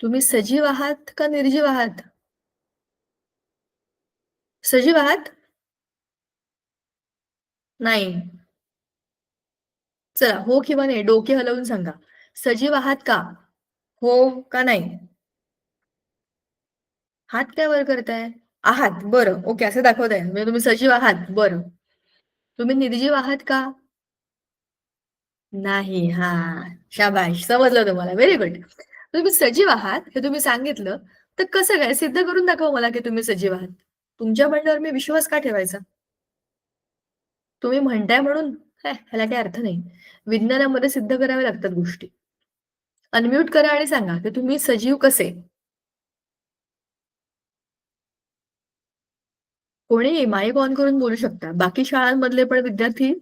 तुम्ही सजीव आहात का निर्जीव आहात? सजीव आहात? नाही. चला हो किंवा नाही डोके हलवून सांगा. सजीव आहात का? हो का नाही? हात काय वर करताय? आहात. बरं. ओके असं दाखवताय. म्हणजे तुम्ही सजीव आहात. बरं. तुम्ही निर्जीव आहात का? नाही. हां. शाबाश. समजलं तुम्हाला. Very good. तुम्ही सजीव आहात हे तुम्ही सांगितलं, तर कसं काय सिद्ध करून दाखवा मला की तुम्ही सजीव आहात. तुमच्या म्हणण्यावर मी विश्वास का ठेवायचा? तुम्ही म्हणताय म्हणून ह्याला काही अर्थ नाही. विज्ञानामध्ये सिद्ध कराव्या लागतात गोष्टी. अनम्यूट करा आणि सांगा की तुम्ही सजीव कसे? कोणीही माईक ऑन करून बोलू शकता. बाकी शाळांमधले पण विद्यार्थी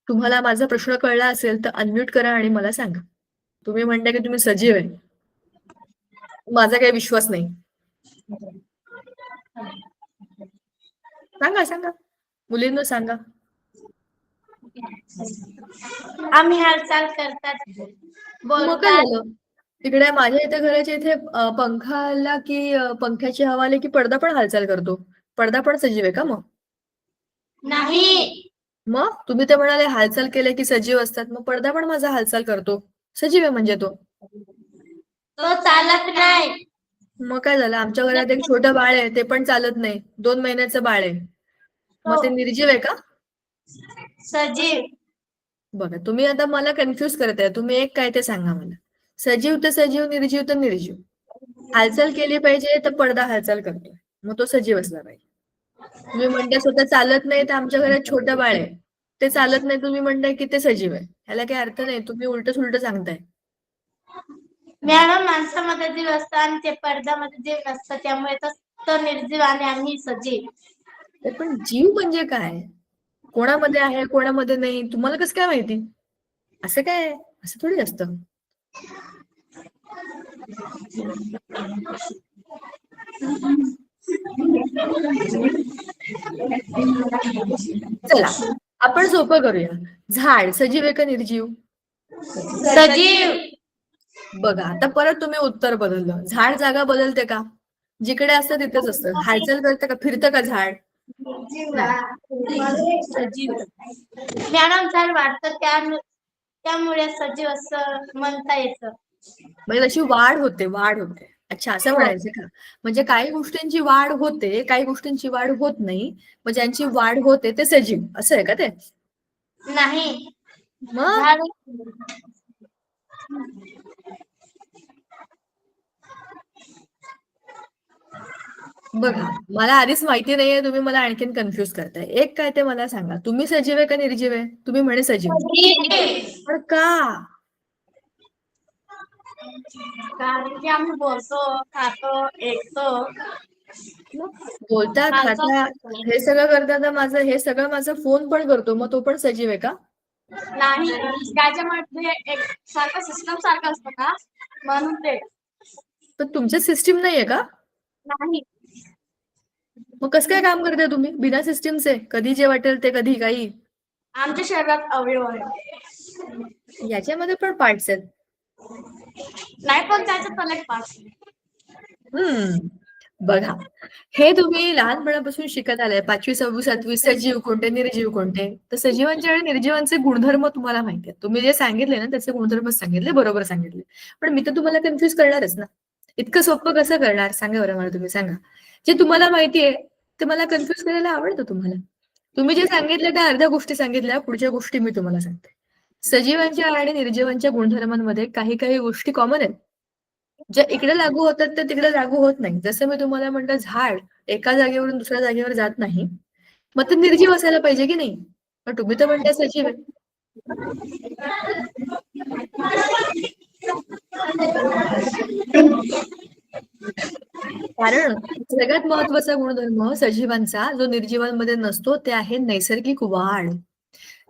तुम्हाला माझा प्रश्न कळला असेल तर अनम्यूट करा आणि मला सांगा. तुम्ही म्हणताय की तुम्ही सजीव आहे. माझा काही विश्वास नाही. सांगा, सांगा. मुलींनो सांगा. आम्ही हालचाल करतात, मग काय बोलतात. झालं? तिकडे माझ्या इथे घराच्या इथे पंखा आला की पंख्याची हवा आली की पडदा पण हालचाल करतो. पडदा पण सजीव आहे का मग? नाही, मग तुम्ही तर म्हणाले हालचाल केले की सजीव असतात. मग पडदा पण माझा हालचाल करतो. सजीव आहे म्हणजे तो. तो चालत नाही. मग काय झालं? आमच्या घरात एक छोटं बाळ आहे, ते पण चालत नाही. 2 महिन्याचं बाळ आहे. मग ते निर्जीव आहे का? सजीव. बघा, तुम्ही आता मला कन्फ्यूज करताय. तुम्ही एक काय ते सांगा मला. सजीव तर सजीव, निर्जीव तर निर्जीव. हालचाल केली पाहिजे तर पडदा हालचाल करतोय. मग तो सजीव असला पाहिजे. तुम्ही म्हणताय स्वतः चालत नाही तर आमच्या घरात छोटं बाळ आहे. ते चालत नाही तुम्ही म्हणताय की ते सजीव आहे. ह्याला काही अर्थ नाही. तुम्ही उलटं-सुलटं सांगताय. मॅडम माणसामध्ये जीव असतो आणि ते पडद्यामध्ये जीव नसतं, त्यामुळे तो निर्जीव आणि आम्ही सजीव. पण जीव म्हणजे काय? कोणामध्ये आहे, कोणामध्ये नाही, तुम्हाला कसं काय माहिती? असं काय? असं थोडी असतं. चला, आपण सोपं करूया. झाड सजीव आहे का निर्जीव? सजीव. बघा, आता परत तुम्ही उत्तर बदललं. झाड जागा बदलते का? जिकडे असतं तिथेच असतं. हालचाल करतं का? फिरतं का झाड? नाही. सजीव. मॅडम झाड वाढतं त्यामुळे सजीव असं म्हणता येतं. म्हणजे तशी वाढ होते, वाढ होते. अच्छा, असं हो. म्हणायचं का? म्हणजे काही गोष्टींची वाढ होते, काही गोष्टींची वाढ होत नाही. मग ज्यांची वाढ होते ते सजीव. असं आहे का ते? नाही. मग झाड बघा, मला आधीच माहिती नाहीये, तुम्ही मला आणखीन कन्फ्यूज करताय. एक काय ते मला सांगा. तुम्ही सजीव आहे का निर्जीव आहे? तुम्ही म्हणे सजीव. सजीव. पण का? कारण की आम्ही बोलतो, खातो, ऐकतो. मग बोलता, हालचाल खाता, करतो. हे सगळं करता तर हे सगळं माझा फोन पण करतो. मग तो पण सजीव आहे का? नाही, त्याच्यामध्ये एक सारखं सिस्टम सारखं असतं का, म्हणून ते. पण तुमच्या सिस्टीम नाहीये का? नाही. मग कसं काय काम करताय तुम्ही बिना सिस्टीमचे? कधी जे वाटेल ते कधी काही? आमच्या शरीरात अवयव आहे. याच्यामध्ये पण पार्ट्स आहेत. नाही, पण त्याचं पण एक पास. बघा, हे तुम्ही लहानपणापासून शिकत आलाय. 5वी, 6वी, 7वी सजीव कोणते, निर्जीव कोणते. तर सजीवांचे आणि निर्जीवांचे गुणधर्म तुम्हाला माहिती आहेत. तुम्ही जे सांगितले ना त्याचे गुणधर्म सांगितले, बरोबर सांगितले. पण मी तर तुम्हाला कन्फ्यूज करणारच ना. इतकं सोपं कसं करणार? सांगा बरं मला तुम्ही सांगा. जे तुम्हाला माहितीये ते मला कन्फ्यूज करायला आवडतं तुम्हाला. तुम्ही जे सांगितलं त्या अर्ध्या गोष्टी सांगितल्या, पुढच्या गोष्टी मी तुम्हाला सांगते. सजीवांच्या आणि निर्जीवांच्या गुणधर्मांमध्ये काही काही गोष्टी कॉमन आहेत. ज्या इकडे लागू होतात त्या तिकडे लागू होत नाही. जसं मी तुम्हाला म्हटलं झाड एका जागेवरून दुसऱ्या जागेवर जात नाही. मग ते निर्जीव असायला पाहिजे की नाही? पण तुम्ही तर म्हणताय सजीव आहे. कारण सगळ्यात महत्वाचा गुणधर्म सजीवांचा जो निर्जीवांमध्ये नसतो ते आहे नैसर्गिक वाढ.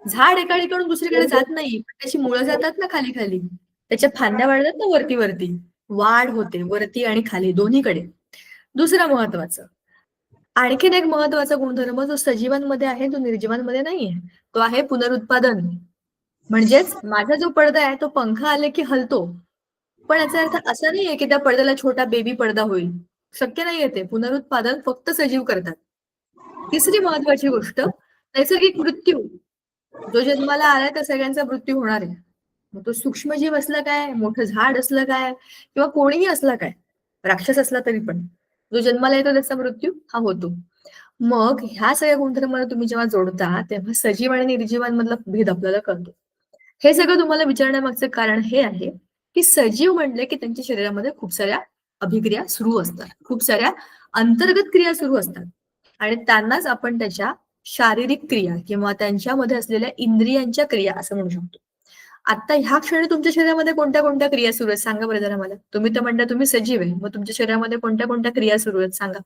झाड एका ठिकाणून दुसरीकडे जात नाही. पण त्याची मुळं जातात ना खाली खाली. त्याच्या फांद्या वाढतात ना वरती वरती. वाढ होते वरती आणि खाली दोन्हीकडे. दुसरं महत्वाचं, आणखीन एक महत्वाचा गुणधर्म जो सजीवांमध्ये आहे तो निर्जीवांमध्ये नाहीये. तो आहे पुनरुत्पादन. म्हणजेच माझा जो पडदा आहे तो पंखा आले की हलतो. पण याचा अर्थ असा नाहीये की त्या पडद्याला छोटा बेबी पडदा होईल. शक्य नाहीये ते. पुनरुत्पादन फक्त सजीव करतात. तिसरी महत्वाची गोष्ट, नैसर्गिक मृत्यू. जो जन्माला आलाय त्या सगळ्यांचा मृत्यू होणार आहे. मग तो सूक्ष्मजीव असला काय, मोठं झाड असलं काय किंवा कोणीही असला काय, राक्षस असला तरी पण जो जन्माला येतो त्याचा मृत्यू हा होतो. मग ह्या सगळ्या गुणधर्मांना तुम्ही जेव्हा जोडता तेव्हा सजीव आणि निर्जीवांमधला भेद आपल्याला कळतो. हे सगळं तुम्हाला विचारण्यामागचं कारण हे आहे की सजीव म्हणले की त्यांच्या शरीरामध्ये खूप साऱ्या अभिक्रिया सुरू असतात, खूप साऱ्या अंतर्गत क्रिया सुरू असतात आणि त्यांनाच आपण त्याच्या शारीरिक क्रिया किंवा त्यांच्यामध्ये असलेल्या इंद्रियांच्या क्रिया असं म्हणू शकतो. आता ह्या क्षणी तुमच्या शरीरामध्ये कोणत्या कोणत्या क्रिया सुरू आहेत सांगा बरं जरा मला. तुम्ही तर म्हणता तुम्ही सजीव आहे, मग तुमच्या शरीरामध्ये कोणत्या कोणत्या क्रिया सुरू आहेत सांगा.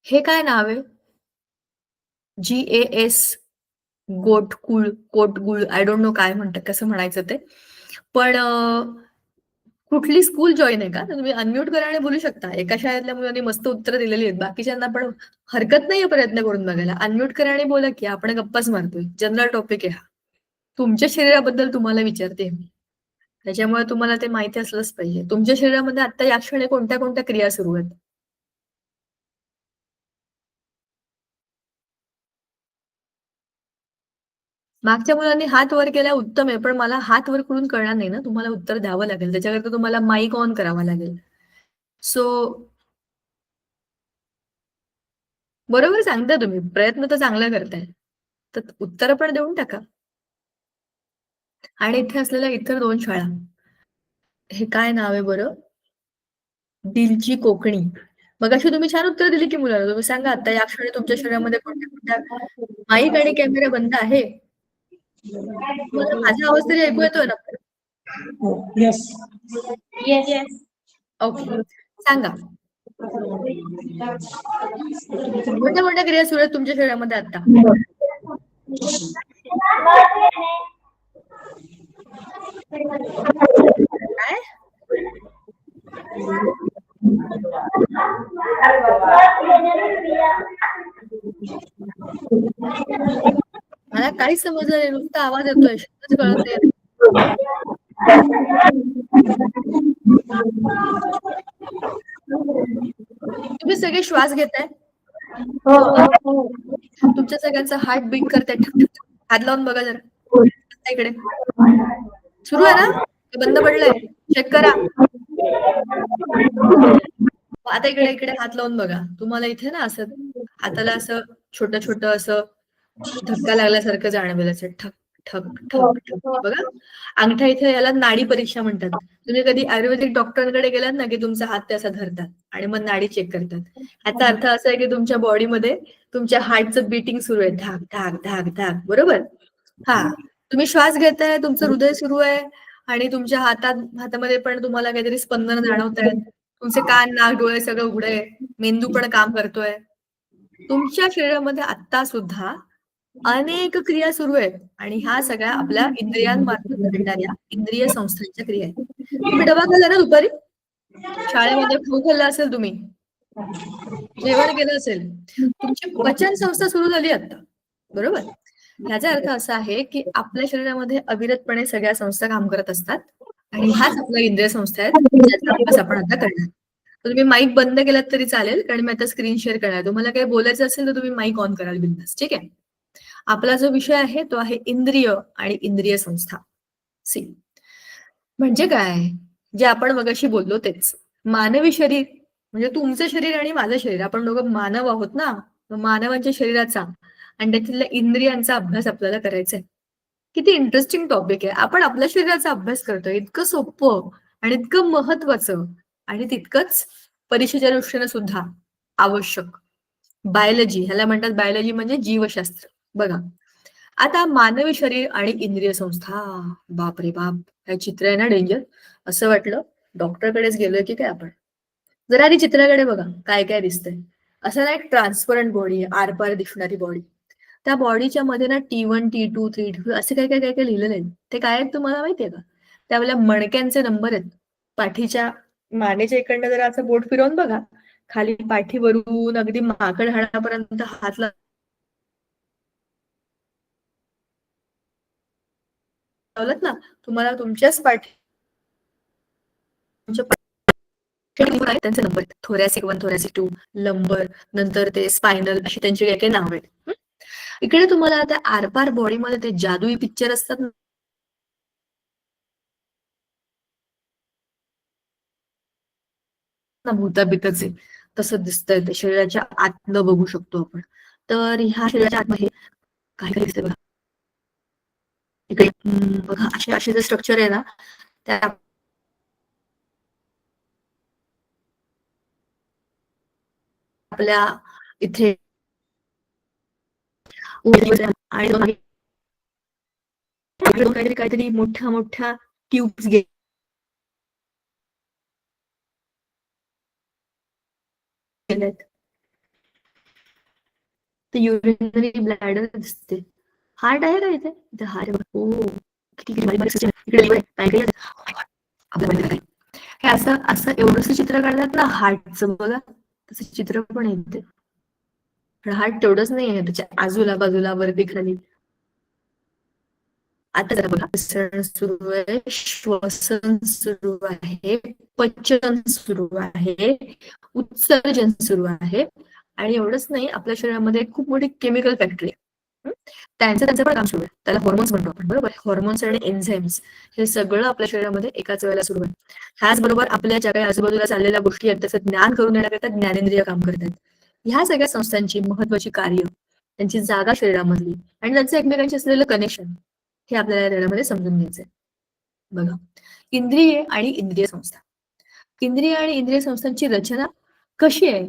हे काय नाव आहे? GAS, गोटकुळ, कोटगुळ, आय डोंट नो काय म्हणतात, कसं म्हणायचं ते. पण कुठली स्कूल जॉईन आहे का? तर तुम्ही अनम्यूट करा आणि बोलू शकता. एका शाळेतल्या मुलांनी मस्त उत्तरं दिलेली आहेत. बाकीच्यांना पण हरकत नाहीये प्रयत्न करून बघायला. अनम्यूट करा आणि बोला की आपण गप्पाच मारतोय. जनरल टॉपिक आहे हा. तुमच्या शरीराबद्दल तुम्हाला विचारते मी. त्याच्यामुळे तुम्हाला ते माहिती असलंच पाहिजे. तुमच्या शरीरामध्ये आता या क्षणी कोणत्या कोणत्या क्रिया सुरू आहेत? मागच्या मुलांनी हात वर केला उत्तम आहे, पण मला हात वर करून कळणार नाही ना. तुम्हाला उत्तर द्यावं लागेल. त्याच्याकरता तुम्हाला माईक ऑन करावा लागेल. सो बरोबर सांगता तुम्ही. प्रयत्न तर चांगला करताय. तर उत्तर पण देऊन टाका. आणि इथे असलेल्या इतर 2 शाळा. हे काय नाव आहे बरं? दिलची कोकणी. मगाशी तुम्ही छान उत्तर दिली की मुलाला. तुम्ही सांगा आता या क्षणी तुमच्या शरीरामध्ये कोणत्या-कोणत्या माईक आणि कॅमेरा बंद आहे. तुम्हाला माझा आवाज तरी ऐकू येतोय ना? येस. Yes yes. ओके. सांगा. कोणत्या-कोणत्या क्रिया सुरू आहेत तुमच्या शरीरामध्ये आता? काय? मला काहीच समजलं नाही. नुसता आवाज येतोय. शब्दच कळत नाही. तुम्ही सगळे श्वास घेताय? तुमच्या सगळ्यांचा हार्ट बीट करताय ठक ठक ठक. हात लावून बघा जरा. आता इकडे. सुरू आहे ना? की बंद पडलंय? चेक करा. आता इकडे इकडे हात लावून बघा. तुम्हाला इथे ना असं हाताला असं छोटं-छोटं असं धक्का लागल्यासारखं जाणवेल असं ठक, ठक, ठक, ठक. बघा. अंगठा इथे याला नाडी परीक्षा म्हणतात. तुम्ही कधी आयुर्वेदिक डॉक्टरांकडे गेलात ना, की तुमचा हात ते असा धरतात आणि मग नाडी चेक करतात. ह्याचा अर्थ असा आहे, की तुमच्या बॉडीमध्ये तुमच्या हार्टचं बीटिंग सुरू आहे. धाक, धाक, धाक, धाक. बरोबर? हां. तुम्ही श्वास घेताय, तुमचं हृदय सुरू आहे आणि तुमच्या हातामध्ये पण तुम्हाला काहीतरी स्पंदन जाणवतायत. तुमचे कान, नाक, डोळे सगळं उघडं आहे. मेंदू पण काम करतोय. तुमच्या शरीरामध्ये आत्ता सुद्धा अनेक क्रिया सुरू आहेत आणि ह्या सगळ्या आपल्या इंद्रियांमार्फत घडणाऱ्या इंद्रिय संस्थांच्या क्रिया आहेत. तुम्ही डबा खाल्ला ना दुपारी? शाळेमध्ये खाऊ खाल्ला असेल तुम्ही. जेवण केलं असेल. तुमची पचन संस्था सुरू झाली आता. बरोबर? ह्याचा अर्थ असा आहे, की आपल्या शरीरामध्ये अविरतपणे सगळ्या संस्था काम करत असतात आणि ह्याच आपल्या इंद्रिय संस्था आहेत, ज्याचा अभ्यास आपण आता करणार. तर तुम्ही माईक बंद केलात तरी चालेल, कारण मी आता स्क्रीन शेअर करणार. तुम्हाला काही बोलायचं असेल तर तुम्ही माईक ऑन कराल बिनधास्त. ठीक आहे? आपला जो विषय आहे तो आहे इंद्रिय आणि इंद्रिय संस्था. सी म्हणजे काय? जे आपण मगाशी बोललो तेच. मानवी शरीर म्हणजे तुमचं शरीर आणि माझं शरीर आपण दोघं मानव आहोत ना. मानवाच्या शरीराचा आणि त्यातल्या इंद्रियांचा अभ्यास आपल्याला करायचा आहे. किती इंटरेस्टिंग टॉपिक आहे. आपण आपल्या शरीराचा अभ्यास करतोय. इतकं सोपं आणि इतकं महत्वाचं आणि तितकंच परीक्षेच्या दृष्टीने सुद्धा आवश्यक. बायोलॉजी ह्याला म्हणतात बायोलॉजी म्हणजे जीवशास्त्र. बघा. आता मानवी शरीर आणि इंद्रिय संस्था. बाप रे बाप! काय चित्र आहे ना डेंजर. असं वाटलं डॉक्टरकडेच गेलोय की काय आपण. जरा आधी चित्राकडे बघा. काय काय दिसतंय. असं ना एक ट्रान्सपरंट बॉडी आहे. आरपार दिसणारी बॉडी. त्या बॉडीच्या मध्ये ना T1, T2, T3 असे काय काय काय काय लिहिलेले आहेत. ते काय आहेत तुम्हाला माहितीये का? त्यावेळेला मणक्यांचे नंबर आहेत. पाठीच्या मानेच्या इकडनं जरा असं बोट फिरवून बघा. खाली पाठीवरून अगदी माकड हाडापर्यंत हात लावलात ना, तुम्हाला तुमच्याच त्यांचे नंबर आहेत. थोरॅसिक 1, थोरॅसिक 2, लंबर, नंतर ते स्पायनल, अशी त्यांची काही काही नाव आहेत. इकडे तुम्हाला आता आरपार बॉडीमध्ये ते जादुई पिक्चर असतात ना, भूताबिताचे, तसं दिसतंय ते शरीराच्या आतलं बघू शकतो आपण. तर ह्या शरीराच्या आतमध्ये काही काही दिसतंय बघा. इकडे बघा असे असे जे स्ट्रक्चर आहे ना, त्या आपल्या इथे आणि काहीतरी काहीतरी मोठ्या मोठ्या ट्यूब्स गेल्यात. ते युरिनरी ब्लॅडर दिसते. हार्ट आहे का इथे? इथे हार्ट आहे. हो, किती किती बारीक बारीक सिस्टम आहे. इकडे लिव्हर आहे. पॅनक्रियास आहे. आपल्या बॉडीमध्ये काय? हे असं असं एवढंसं चित्र काढतात ना हार्टचं, बघा तसं चित्र पण येते. पण हार्ट तेवढंच नाही आहे, त्याच्या आजूला बाजूला वरती खाली. आता जरा बघा, विसरण सुरू आहे, श्वसन सुरू आहे, पचन सुरू आहे, उत्सर्जन सुरू आहे. आणि एवढंच नाही, आपल्या शरीरामध्ये खूप मोठी केमिकल फॅक्टरी आहे. त्यांचं पण काम सुरू आहे. त्याला हॉर्मोन्स म्हणतो आपण, बरोबर. हॉर्मोन्स आणि एन्झाईम्स हे सगळं आपल्या शरीरामध्ये एकाच वेळेला सुरू आहे. ह्याचबरोबर आपल्या ज्या काही आजूबाजूला चाललेल्या गोष्टी आहेत त्याचं ज्ञान करून देण्याकरता ज्ञानेंद्रिय काम करतात. ह्या सगळ्या संस्थांची महत्वाची कार्य, त्यांची जागा शरीरामधली आणि त्यांचं एकमेकांशी असलेलं कनेक्शन, हे आपल्याला त्यामध्ये समजून घ्यायचंय. बघा, इंद्रिये आणि इंद्रिय संस्था. इंद्रिय आणि इंद्रिय संस्थांची रचना कशी आहे?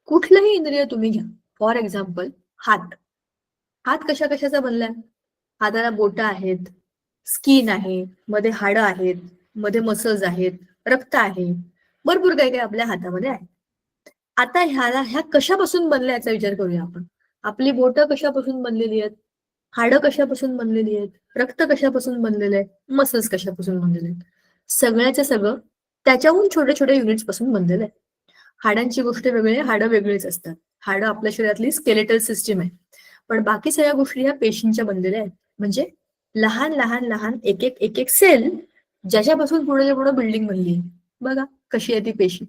कुठलंही इंद्रिय तुम्ही घ्या, फॉर एक्झाम्पल हात. हात कशा कशाचा बनलाय? हाताला बोटं आहेत, स्किन आहे, मध्ये हाडं आहेत, मध्ये मसल्स आहेत, रक्त आहे, भरपूर काही काही आपल्या हातामध्ये आहे. आता ह्या कशापासून बनल्या याचा विचार करूया आपण. आपली बोटं कशापासून बनलेली आहेत? हाडं कशापासून बनलेली आहेत? रक्त कशापासून बनलेलं आहे? मसल्स कशापासून बनलेले आहेत? सगळ्याचं सगळं त्याच्याहून छोट्या छोट्या युनिट्स पासून बनलेलं आहे. हाडांची गोष्ट वेगळी आहे, हाडं वेगळीच असतात. हाडं आपल्या शरीरातली स्केलेटल सिस्टीम आहे. पण बाकी सगळ्या गोष्टी ह्या पेशींच्या बनलेल्या आहेत. म्हणजे लहान लहान लहान एक एक एक एक सेल, ज्याच्यापासून पुढे पुढे बिल्डिंग बनली आहे. बघा कशी आहे ती पेशी.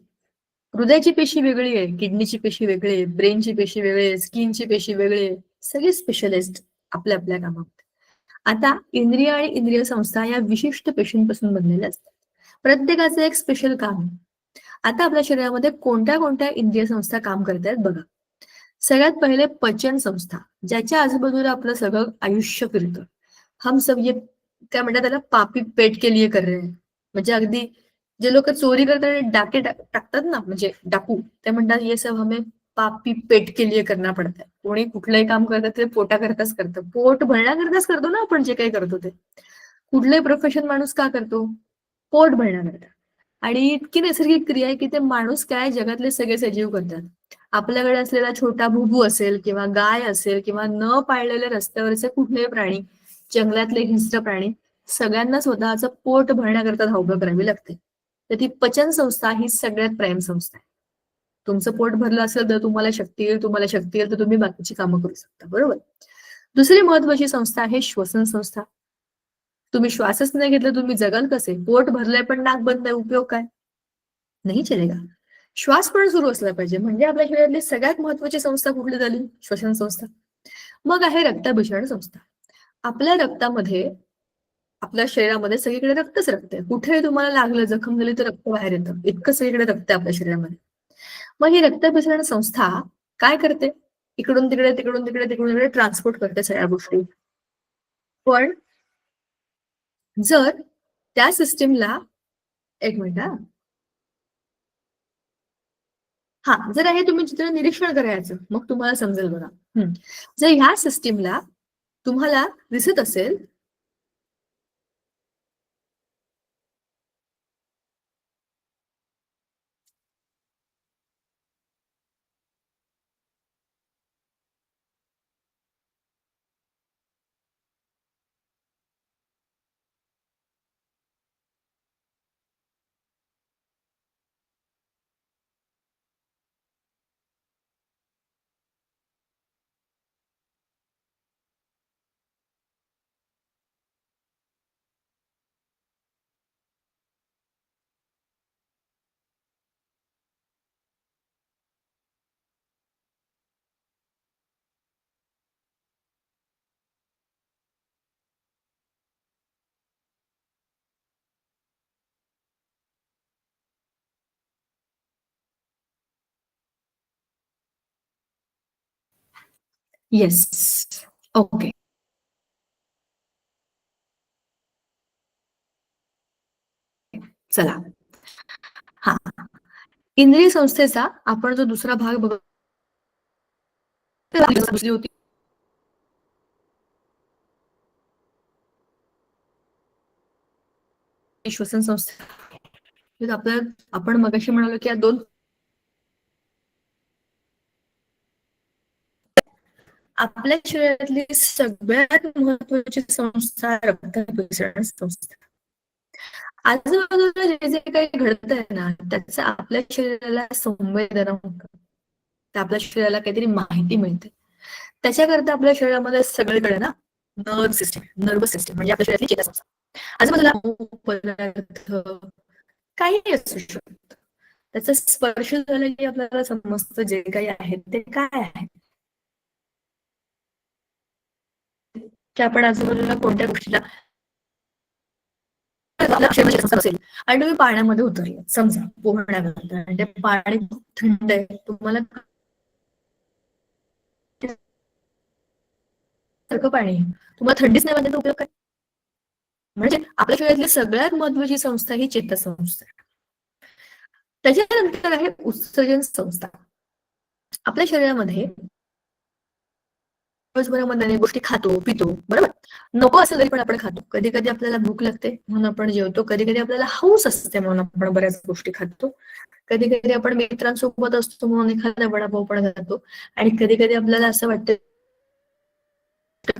हृदयाची पेशी वेगळी आहे, किडनीची पेशी वेगळी आहे, ब्रेनची पेशी वेगळी आहे, स्किनची पेशी वेगळी आहे. सगळे स्पेशलिस्ट आपल्या आपल्या कामात. आता इंद्रिय आणि इंद्रिय संस्था या विशिष्ट पेशींपासून बनलेल्या असतात. प्रत्येकाचं एक स्पेशल काम आहे. आता आपल्या शरीरामध्ये कोणत्या कोणत्या इंद्रिय संस्था काम करतायत बघा. सगळ्यात पहिले पचन संस्था, ज्याच्या आजूबाजूला आपलं सगळं आयुष्य फिरतं. हम सब ये काय म्हणतात त्याला, पापी पेट के लिए कर रहे हैं. म्हणजे अगदी जे लोक चोरी करतात आणि डाके टाकतात ना, म्हणजे डाकू, ते म्हणतात ये सब हमें पापी पेट के लिए करना पडतं. कोणी कुठलंही काम करतात ते पोटाकरताच करतं. पोट भरण्याकरताच करतो ना आपण जे काही करतो ते. कुठलंही प्रोफेशन माणूस का करतो? पोट भरण्याकरता. आणि इतकी नैसर्गिक क्रिया आहे की ते माणूस काय जगातले सगळे सजीव करतात. आपल्याकडे असलेला छोटा भुबू असेल किंवा गाय असेल किंवा न पाळलेले रस्त्यावरचे कुठलेही प्राणी, जंगलातले हिंस्र प्राणी, सगळ्यांना स्वतःचं पोट भरण्याकरता धावपळ करावी लागते. तर ती पचन संस्था ही सगळ्यात प्राईम संस्था आहे. तुमचं पोट भरलं असेल तर तुम्हाला शक्ती येईल, तुम्हाला शक्ती येईल तर तुम्ही बाकीची कामं करू शकता, बरोबर. दुसरी महत्वाची संस्था आहे श्वसन संस्था. तुम्ही श्वासच नाही घेतला, तुम्ही जगाल कसे? पोट भरलंय पण नाक बंद आहे, उपयोग काय? नाही चलेगा. श्वास पण सुरू असला पाहिजे. म्हणजे आपल्या शरीरातली सगळ्यात महत्वाची संस्था कुठली झाली? श्वसन संस्था. मग आहे रक्ताभिसरण संस्था. आपल्या रक्तामध्ये, आपल्या शरीरामध्ये सगळीकडे रक्तच रक्त आहे. कुठेही तुम्हाला लागलं, जखम झाली तर रक्त बाहेर येतं. इतकं सगळीकडे रक्त आहे आपल्या शरीरामध्ये. मग ही रक्ताभिसरण संस्था काय करते? इकडून तिकडे तिकडून तिकडे तिकडून तिकडे ट्रान्सपोर्ट करते सगळ्या गोष्टी. पण जर त्या सिस्टीमला, एक मिनिट हा, हा, जर हे तुम्ही चित्र निरीक्षण करायचं, मग तुम्हाला समजेल बघा. जर ह्या सिस्टीमला तुम्हाला दिसत असेल येस. ओके. चला. हा. इंद्रिय संस्थेचा आपण जो दुसरा भाग बघत होती श्वसन संस्था. आपल्याला आपण मगाशी म्हणालो की या दोन आपल्या शरीरातली सगळ्यात महत्वाची संस्था रक्ताभिसरण संस्था. आजूबाजूला जे जे काही घडत आहे ना त्याचं आपल्या शरीराला संवेदना होतं. तर आपल्या शरीराला काहीतरी माहिती मिळते. त्याच्याकरता आपल्या शरीरामध्ये सगळीकडे ना नर्वस सिस्टम म्हणजे आपल्या शरीरातली चेतासंस्था आजूबाजूला पदार्थ काही असू शकतं. त्याचा स्पर्श झाला की आपल्याला समजतं जे काही आहे ते काय आहे. की आपण आजूबाजूला कोणत्या गोष्टीला असेल आणि तुम्ही पाण्यामध्ये उतरले समजा पोहण्याकरता आणि ते पाणी खूप थंड आहे तुम्हाला सारखं पाणी तुम्हाला थंडीच नाही वाटत उपयोग काय. म्हणजे आपल्या शरीरातली सगळ्यात महत्वाची संस्था ही चेतासंस्था. त्याच्यानंतर आहे उत्सर्जन संस्था. आपल्या शरीरामध्ये दिवसभरामध्ये अनेक गोष्टी खातो पितो बरोबर. नको असं तरी पण आपण खातो. कधी कधी आपल्याला भूक लागते म्हणून आपण जेवतो. कधी कधी आपल्याला हौस असते म्हणून आपण बऱ्याच गोष्टी खातो. कधी कधी आपण मित्रांसोबत असतो म्हणून एखादा वडापाव पण खातो. आणि कधी कधी आपल्याला असं वाटतं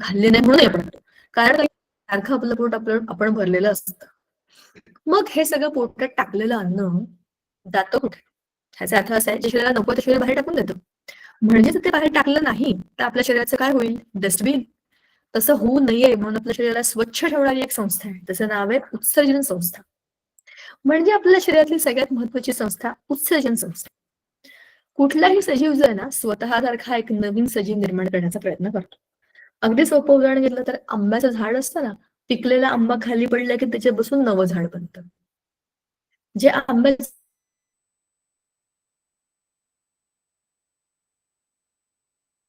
खाल्ले नाही म्हणून आपण खातो. कारण सारखं आपलं पोट आपण भरलेलं असतं. मग हे सगळं पोटात टाकलेलं अन्न जातं कुठे. ह्याचा अर्थ असा आहे जे शरीराला नको ते शरीर बाहेर टाकून देतं. म्हणजे जर ते बाहेर टाकलं नाही तर आपल्या शरीराचं काय होईल डस्टबिन. तसं होऊ नये म्हणून आपल्या शरीराला स्वच्छ ठेवणारी एक संस्था आहे. त्याचं नाव आहे उत्सर्जन संस्था. म्हणजे आपल्या शरीरातली सगळ्यात महत्वाची संस्था उत्सर्जन संस्था. कुठलाही सजीव जो आहे ना स्वतःसारखा एक नवीन सजीव निर्माण करण्याचा प्रयत्न करतो. अगदी सोपं उदाहरण घेतलं तर आंब्याचं झाड असतं ना पिकलेला आंबा खाली पडला की त्याच्यापासून नवं झाड बनतं. जे आंब्याचं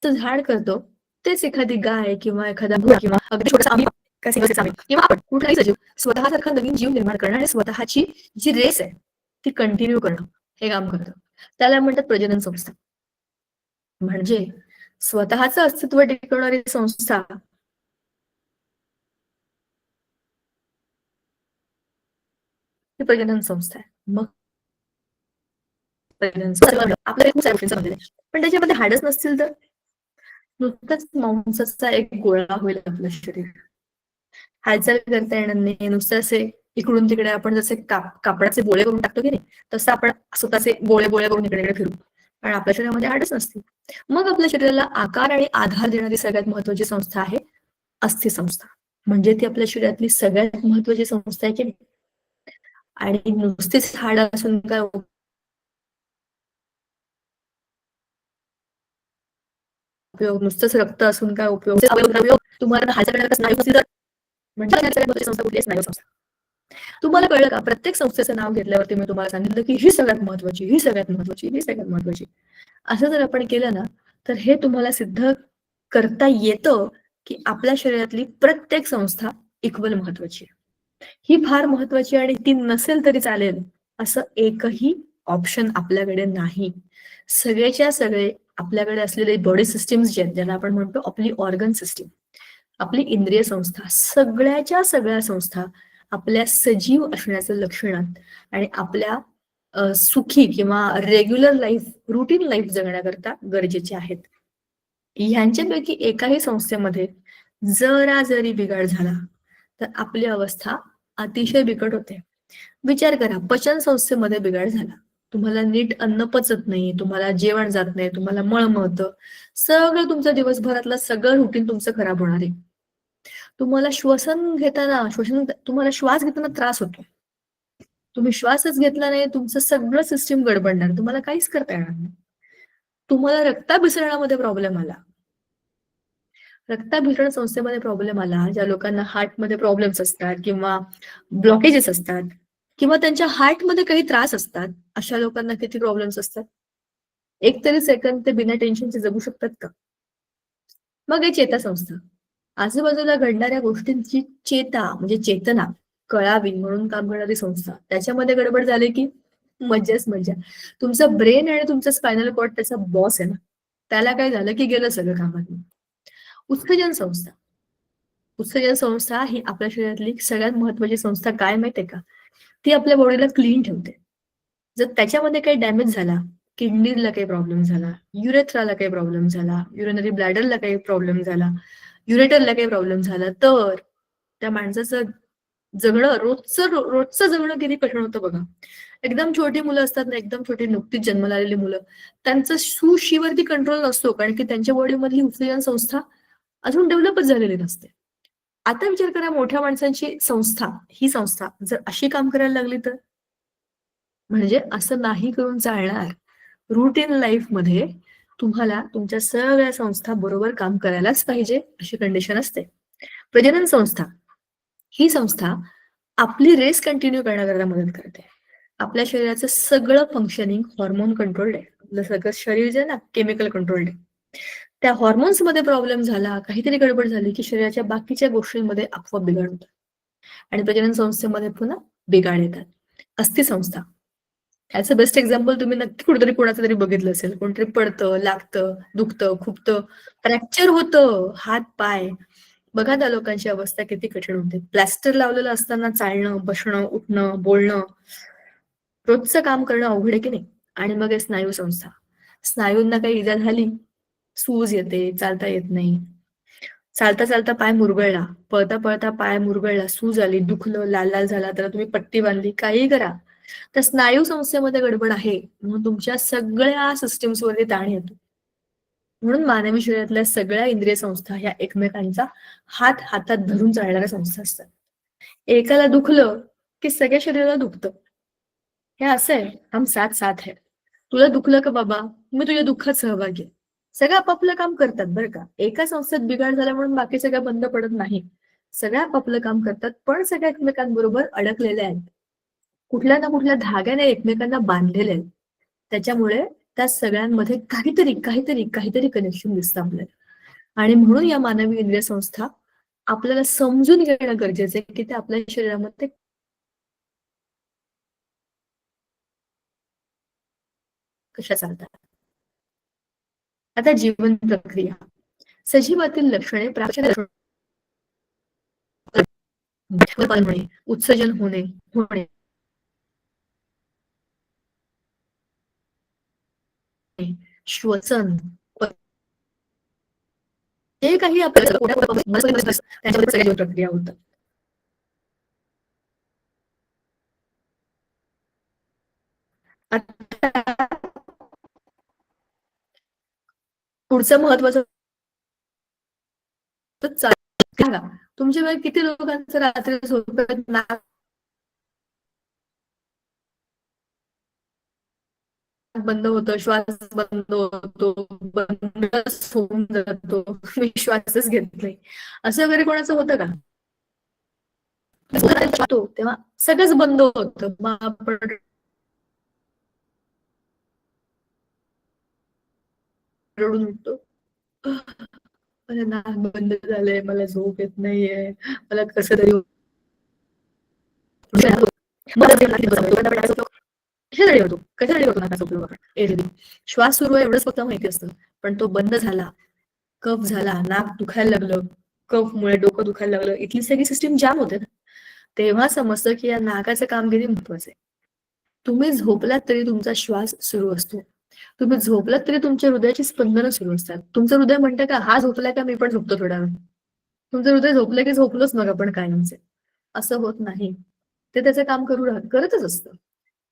झाड करतो तेच एखादी गाय किंवा एखादा घोडा किंवा अगदी छोटासा आम्ही किंवा आपण कुठलाही सजीव स्वतःसारखा नवीन जीव निर्माण करणं आणि स्वतःची जी रेस आहे ती कंटिन्यू करणं हे काम करतं. त्याला म्हणतात प्रजनन संस्था. म्हणजे स्वतःचं अस्तित्व टिकवणारी संस्था ही प्रजनन संस्था आहे. मग आपल्याला खूप साऱ्या गोष्टींचा बदल आहे. पण त्याच्यामध्ये हाडच नसतील तर नुकताच मांसाचा एक गोळा होईल आपलं शरीर. हालचाल करता येणार नाही. नुसतं असे इकडून तिकडे आपण जसे कापडाचे बोळे करून टाकतो की नाही तसं आपण स्वतःचे बोळे बोळे करून इकडे इकडे फिरू. कारण आपल्या शरीरामध्ये हाडच नसतील. मग आपल्या शरीराला आकार आणि आधार देणारी सगळ्यात महत्वाची संस्था आहे अस्थि संस्था. म्हणजे ती आपल्या शरीरातली सगळ्यात महत्वाची संस्था आहे की नाही. आणि नुसतीच हाड असून काय उपयोग. नुसतंच रक्त असून काय उपयोग. तुम्हाला हालचाल करण्याचा स्नायू नसतील तर म्हणजे सगळ्यात महत्वाची संस्था कुठली आहे स्नायू संस्था. तुम्हाला कळलं का प्रत्येक संस्थेचं नाव घेतल्यावरती मी तुम्हाला सांगितलं की ही सगळ्यात महत्वाची ही सगळ्यात महत्वाची ही सगळ्यात महत्वाची. असं जर आपण केलं ना तर हे तुम्हाला सिद्ध करता येतं की आपल्या शरीरातली प्रत्येक संस्था इक्वल महत्वाची आहे. ही फार महत्वाची आणि ती नसेल तरी चालेल असं एकही ऑप्शन आपल्याकडे नाही. सगळेच्या सगळे आपल्याकडे असलेले बॉडी सिस्टीम्स जे आहेत ज्याला आपण म्हणतो आपली ऑर्गन सिस्टीम आपली इंद्रिय संस्था सगळ्याच्या सगळ्या संस्था आपल्या सजीव असण्याचं लक्षणात आणि आपल्या सुखी किंवा रेग्युलर लाईफ रुटीन लाईफ जगण्याकरता गरजेचे आहेत. ह्यांच्यापैकी एकाही संस्थेमध्ये जरा जरी बिघाड झाला तर आपली अवस्था अतिशय बिकट होते. विचार करा पचन संस्थेमध्ये बिघाड झाला तुम्हाला नीट अन्न पचत नाही तुम्हाला जेवण जात नाही तुम्हाला मळमळतं सगळं तुमचं दिवसभरातलं सगळं रुटीन तुमचं खराब होणार आहे. तुम्हाला तुम्हाला श्वास घेताना त्रास होतो. तुम्ही श्वासच घेतला नाही तुमचं सगळं सिस्टीम गडबडणार तुम्हाला काहीच करता येणार नाही. तुम्हाला रक्ताभिसरणामध्ये प्रॉब्लेम आला रक्ताभिसरण संस्थेमध्ये प्रॉब्लेम आला ज्या लोकांना हार्टमध्ये प्रॉब्लेम्स असतात किंवा ब्लॉकेजेस असतात किंवा त्यांच्या हार्टमध्ये काही त्रास असतात अशा लोकांना किती प्रॉब्लेम्स असतात. एक तरी सेकंद ते बिना टेन्शनचे जगू शकतात का. मग आहे चेतासंस्था. आजूबाजूला घडणाऱ्या गोष्टींची चेता म्हणजे चेतना कळावी म्हणून काम करणारी संस्था. त्याच्यामध्ये गडबड झाली की मज्जाच मज्जा. तुमचा ब्रेन आणि तुमचा स्पायनल कॉर्ड त्याचा बॉस आहे ना, त्याला काय झालं की गेलं सगळं कामात. उत्तेजन संस्था. उत्तेजन संस्था ही आपल्या शरीरातली सगळ्यात महत्वाची संस्था काय माहितीये का? ती आपल्या बॉडीला क्लीन ठेवते. जर त्याच्यामध्ये काही डॅमेज झाला, किडनीला काही प्रॉब्लेम झाला, युरेथ्राला काही प्रॉब्लेम झाला, युरिनरी ब्लॅडरला काही प्रॉब्लेम झाला, युरेटरला काही प्रॉब्लेम झाला, तर त्या माणसाचं जगणं रोजचं जगणं किती कठीण होतं बघा. एकदम छोटी मुलं असतात ना, एकदम छोटी नुकतीच जन्माला आलेली मुलं, त्यांचं सुशीवरती कंट्रोल नसतो, कारण की त्यांच्या बॉडीमधली उत्तेजन संस्था अजून डेव्हलपच झालेली नसते. आता विचार करा, मोठ्या माणसांची संस्था, ही संस्था जर अशी काम करायला लागली तर, म्हणजे असं नाही करून चालणार. रुटीन लाईफ मध्ये तुम्हाला तुमच्या सगळ्या संस्था बरोबर काम करायलाच पाहिजे अशी कंडिशन असते. प्रजनन संस्था ही संस्था आपली रेस कंटिन्यू करण्याकरता मदत करते. आपल्या शरीराचं सगळं फंक्शनिंग हॉर्मोन कंट्रोल्ड आहे. आपलं सगळं शरीर जे आहे ना, केमिकल कंट्रोल्ड आहे. त्या हॉर्मोन्स मध्ये प्रॉब्लेम झाला, काहीतरी गडबड झाली की शरीराच्या बाकीच्या गोष्टींमध्ये आपोआप बिघाड होतात आणि प्रजनन संस्थेमध्ये पुन्हा बिघाड येतात. अस्थि संस्था ह्याचं बेस्ट एक्झाम्पल तुम्ही नक्की कुठेतरी कोणाचं तरी बघितलं असेल. कोणतरी पडतं, लागतं, दुखतं, खुपतं, फ्रॅक्चर होतं, हात पाय. बघा त्या लोकांची अवस्था किती कठीण होते. प्लॅस्टर लावलेलं असताना चालणं, बसणं, उठणं, बोलणं, रोजचं काम करणं अवघड आहे की नाही. आणि मग आहे स्नायू संस्था. स्नायूंना काही इजा झाली, सूज येते, चालता येत नाही, चालता चालता पाय मुरगळला, पळता पळता पाय मुरगळला, सूज आली, दुखलं, लाल लाल झाला, तर तुम्ही पट्टी बांधली, काही करा, तर स्नायू संस्थेमध्ये गडबड आहे म्हणून तुमच्या सगळ्या सिस्टीम्स वरती ताण येतो. म्हणून मानवी शरीरातल्या सगळ्या इंद्रिय संस्था ह्या एकमेकांचा हात हातात धरून चालणाऱ्या संस्था असतात. एकाला दुखलं की सगळ्या शरीराला दुखतं. हे असं आहे, हम साथ साथ है. तुला दुखलं का बाबा, मी तुझ्या दुःखात सहभागी आहे. सगळं आपापलं काम करतात बरं का. एका संस्थेत बिघाड झाला म्हणून बाकी सगळं बंद पडत नाही. सगळ्या आपापलं काम करतात, पण सगळ्या एकमेकांबरोबर अडकलेल्या आहेत. कुठल्या ना कुठल्या धाग्याने एकमेकांना बांधलेले आहेत. त्याच्यामुळे त्या सगळ्यांमध्ये काहीतरी काहीतरी काहीतरी कनेक्शन दिसतं आपल्याला. आणि म्हणून या मानवी इंद्रिय संस्था आपल्याला समजून घेणं गरजेचं आहे की ते आपल्या शरीरामध्ये कशा चालतात. आता जीवन प्रक्रिया. सजीवातील लक्षणे होणे, उत्सर्जन होणे होणे श्वसन, जे काही आपल्याला त्यांच्यामध्ये सगळ्या जीवन प्रक्रिया होतात. आता पुढचं महत्वाचं सांगा, तुमच्या वेळी किती लोकांचं रात्री झोपेत नाक बंद होतं, श्वास बंद होतो, बंदच होऊन जातो, मी श्वासच घेत नाही, असं वगैरे कोणाचं होतं का? तेव्हा सगळंच बंद होतं, मग आपण रडून उठतो, मला नाक बंद झालंय, मला झोप येत नाहीये, मला कसं तरी कशासाठी होतो नाकाचा उपयोग? श्वास सुरू आहे एवढंच फक्त माहिती असतं, पण तो बंद झाला, कफ झाला, नाक दुखायला लागलं, कफ मुळे डोकं दुखायला लागलं, इथली सगळी सिस्टीम जाम होते ना. तेव्हा समजतं की या नाकाचं काम किती महत्वाचं आहे. तुम्ही झोपलात तरी तुमचा श्वास सुरू असतो. तुम्ही झोपलात तरी तुमच्या हृदयाची स्पंदनं सुरू असतात. तुमचं हृदय म्हणतं का हा झोपलाय का मी पण झोपतो थोडा वेळ. तुमचं हृदय झोपलं की झोपलोच मग आपण कायमचे. असं होत नाही. ते त्याचं काम करतच असतं.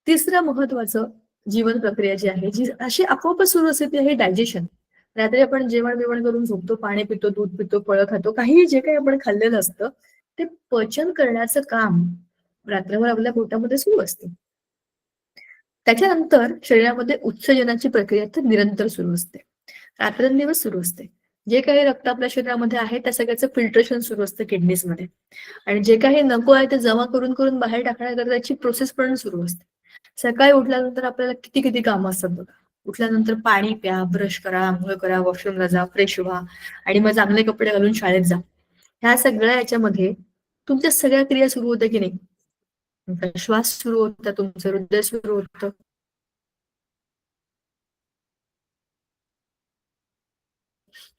तिसरं महत्वाचं जीवन प्रक्रिया जी आहे, जी अशी आपोआपच सुरू असते, ती आहे डायजेशन. रात्री आपण जेवण बिवण करून झोपतो, पाणी पितो, दूध पितो, फळं खातो, काही जे काही आपण खाल्लेलं असतं ते पचन करण्याचं काम रात्रभर आपल्या पोटामध्ये सुरू असतं. त्याच्यानंतर शरीरामध्ये उत्सर्जनाची प्रक्रिया तर निरंतर सुरू असते, रात्रंदिवस सुरू असते. जे काही रक्त आपल्या शरीरामध्ये आहे त्या सगळ्याचं फिल्ट्रेशन सुरू असतं किडनीज मध्ये, आणि जे काही नको आहे ते जमा करून करून बाहेर टाकण्याकरता त्याची प्रोसेस पण सुरू असते. सकाळी उठल्यानंतर आपल्याला किती किती कामं असतात बघा. उठल्यानंतर पाणी प्या, ब्रश करा, आंघोळ करा, वॉशरूमला जा, फ्रेश व्हा आणि मग चांगले कपडे घालून शाळेत जा. ह्या सगळ्या याच्यामध्ये तुमच्या सगळ्या क्रिया सुरू होत्या की नाही? तुमचा श्वास सुरू होता, तुमचं हृदय सुरू होतं,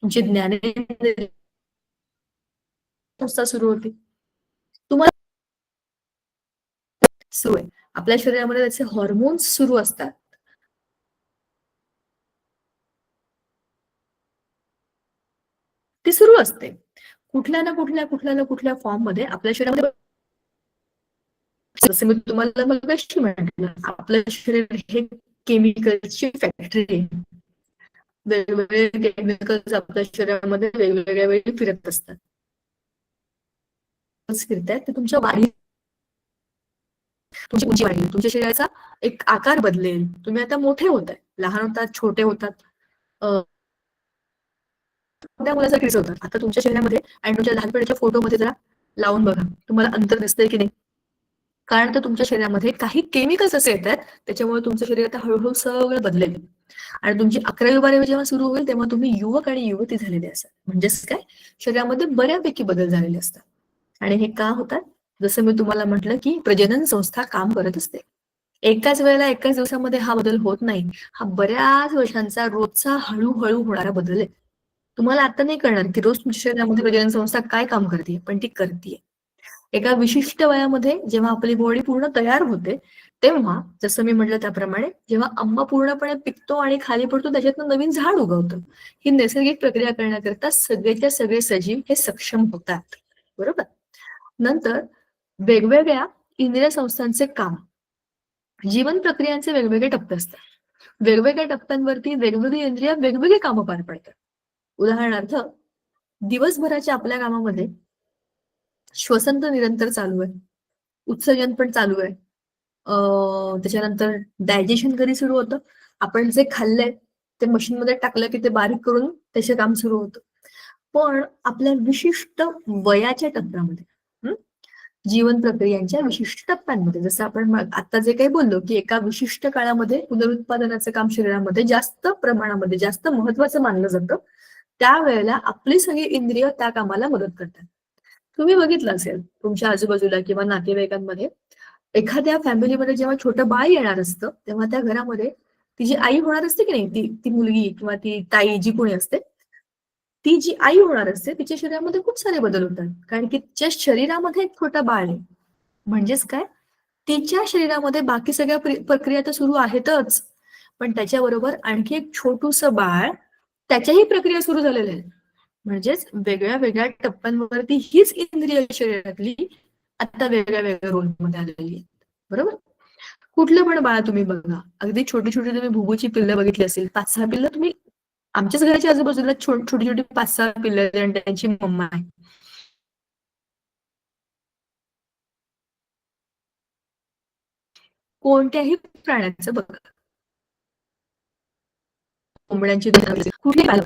तुमची ज्ञानेंद्रिय संस्था सुरू होते. तुम्हाला सुरू आहे. आपल्या शरीरामध्ये त्याचे हॉर्मोन्स सुरू असतात. ती सुरू असते. कुठल्या ना कुठल्या फॉर्म मध्ये आपल्या शरीरामध्ये, जसं मी तुम्हाला मगाशी म्हटलं, आपलं शरीर हे केमिकलची फॅक्टरी आहे. वेगवेगळे केमिकल्स आपल्या शरीरामध्ये वेगवेगळ्या वेळी फिरत असतात. फिरतायत ते तुमच्या वाढी, तुमची उंची वाढेल, तुमच्या शरीराचा एक आकार बदलेल, तुम्ही आता मोठे होताय, लहान होतात, छोटे होतात, त्या मुलाचा केस होतात. आता तुमच्या शरीरामध्ये आणि तुमच्या लहानपणीच्या फोटोमध्ये जरा लावून बघा, तुम्हाला अंतर दिसतंय की नाही? कारण तर तुमच्या शरीरामध्ये काही केमिकल्स असे येतात त्याच्यामुळे तुमचं शरीर आता हळूहळू सगळं बदलेल. आणि तुमची 11वी-12वी जेव्हा सुरू होईल तेव्हा तुम्ही युवक आणि युवती झालेले असाल. म्हणजेच काय, शरीरामध्ये बऱ्यापैकी बदल झालेले असतात. आणि हे का होतात? जसं मी तुम्हाला म्हटलं की प्रजनन संस्था काम करत असते. एकाच वेळेला एकाच दिवसामध्ये हा बदल होत नाही. हा बऱ्याच वर्षांचा रोजचा हळूहळू होणारा बदल आहे. तुम्हाला आता नाही कळणार की रोज तुमच्या शरीरामध्ये प्रजनन संस्था काय काम करते, पण ती करते. एका विशिष्ट वयामध्ये जेव्हा आपली बॉडी पूर्ण तयार होते तेव्हा, जसं मी म्हटलं त्याप्रमाणे, जेव्हा आंबा पूर्णपणे पिकतो आणि खाली पडतो त्याच्यातनं नवीन झाड उगवतं. ही नैसर्गिक प्रक्रिया करण्याकरता सगळेच्या सगळे सजीव हे सक्षम होतात. बरोबर. नंतर वेगवेगळ्या इंद्रिय संस्थांचे काम, जीवन प्रक्रियांचे वेगवेगळे टप्पे असतात. वेगवेगळ्या टप्प्यांवरती वेगवेगळी इंद्रिय वेगवेगळी कामं पार पडतात. उदाहरणार्थ, दिवसभराच्या आपल्या कामामध्ये श्वसन तर निरंतर चालू आहे, उत्सर्जन पण चालू आहे. त्याच्यानंतर डायजेशन कधी सुरू होतं? आपण जे खाल्लंय ते मशीनमध्ये टाकलं की ते बारीक करून त्याचे काम सुरू होतं. पण आपल्या विशिष्ट वयाच्या टप्प्यामध्ये, जीवन प्रक्रियांच्या विशिष्ट टप्प्यांमध्ये, जसं आपण आता जे काही बोललो की एका विशिष्ट काळामध्ये पुनरुत्पादनाचं काम शरीरामध्ये जास्त प्रमाणामध्ये, जास्त महत्वाचं मानलं जातं, त्यावेळेला आपली सगळी इंद्रिय त्या कामाला मदत करतात. तुम्ही बघितलं असेल तुमच्या आजूबाजूला किंवा नातेवाईकांमध्ये, एखाद्या फॅमिलीमध्ये जेव्हा छोटं बाळ येणार असतं तेव्हा त्या घरामध्ये ती जी आई होणार असते की नाही, ती मुलगी किंवा ती ताई जी कोणी असते, ती जी आई होणार असते तिच्या शरीरामध्ये खूप सारे बदल होतात. कारण की तिच्या शरीरामध्ये एक छोटा बाळ आहे. म्हणजेच काय, तिच्या शरीरामध्ये बाकी सगळ्या प्रक्रिया तर सुरू आहेतच, पण त्याच्याबरोबर आणखी एक छोटूस बाळ, त्याच्याही प्रक्रिया सुरू झालेल्या आहेत. म्हणजेच वेगळ्या वेगळ्या टप्प्यांवरती हीच इंद्रिय शरीरातली आता वेगळ्या वेगळ्या रोलमध्ये आलेली आहे. बरोबर. कुठलं पण बाळा तुम्ही बघा, अगदी छोटी छोटी तुम्ही भुबूची पिल्लं बघितली असेल, 5-6 पिल्लं, तुम्ही आमच्याच घराच्या आजूबाजूला छोटी छोटी 5-6 पिल्लं आणि त्यांची मम्मा आहे. कोणत्याही प्राण्याचं बघा, कोंबड्यांची कुठली बाळ,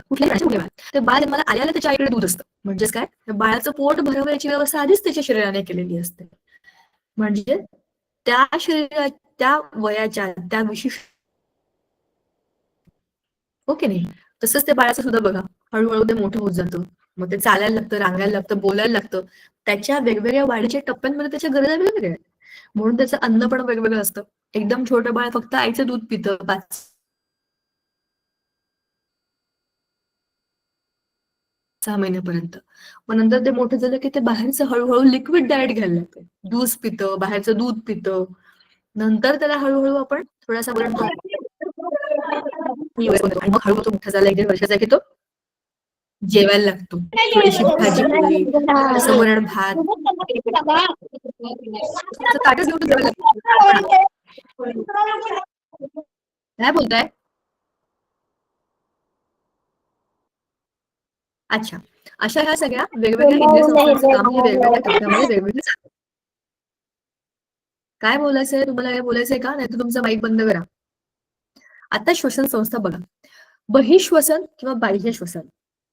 ते बाळ मला आल्याला त्याच्या आईकडे दूध असतं. म्हणजेच काय, बाळाचं पोट भरवण्याची व्यवस्था आधीच त्याच्या शरीराने केलेली असते. म्हणजे त्या शरीरात त्या वयाच्या त्या विशिष्ट, ओके नाही, तसंच त्या बाळाचं सुद्धा बघा, हळूहळू ते मोठं होत जातं, मग ते चालायला लागतं, रांगायला लागतं, बोलायला लागतं. त्याच्या वेगवेगळ्या वाढीच्या टप्प्यांमध्ये त्याच्या गरजा वेगवेगळ्या आहेत. म्हणून त्याचं अन्न पण वेगवेगळं असतं. एकदम छोटं बाळ फक्त आईचं दूध पितं 5-6 महिन्यापर्यंत. मग नंतर ते मोठं झालं की ते बाहेरचं हळूहळू लिक्विड डाएट घ्यायला लागतं. ज्यूस पितं, बाहेरचं दूध पितं. नंतर त्याला हळूहळू आपण थोडासा वरण आणि मग हळूहळू तो मोठा झाला, 1-1.5 वर्षाचा की तो जेवायला लागतो. थोडीशी भाजी पोळी, थोडंसं वरण भात, ताटच घेऊन जेवायला लागतो. काय बोलताय? अच्छा, अशा ह्या सगळ्या वेगवेगळ्या इंद्रिय संस्थांचं काम हे वेगवेगळ्या टप्प्यामध्ये वेगवेगळे चालतं. काय बोलायचंय तुम्हाला? काय बोलायचंय का? नाही तर तुमचा माईक बंद करा. आता श्वसन संस्था बघा, बहिश्वसन किंवा बाह्य श्वसन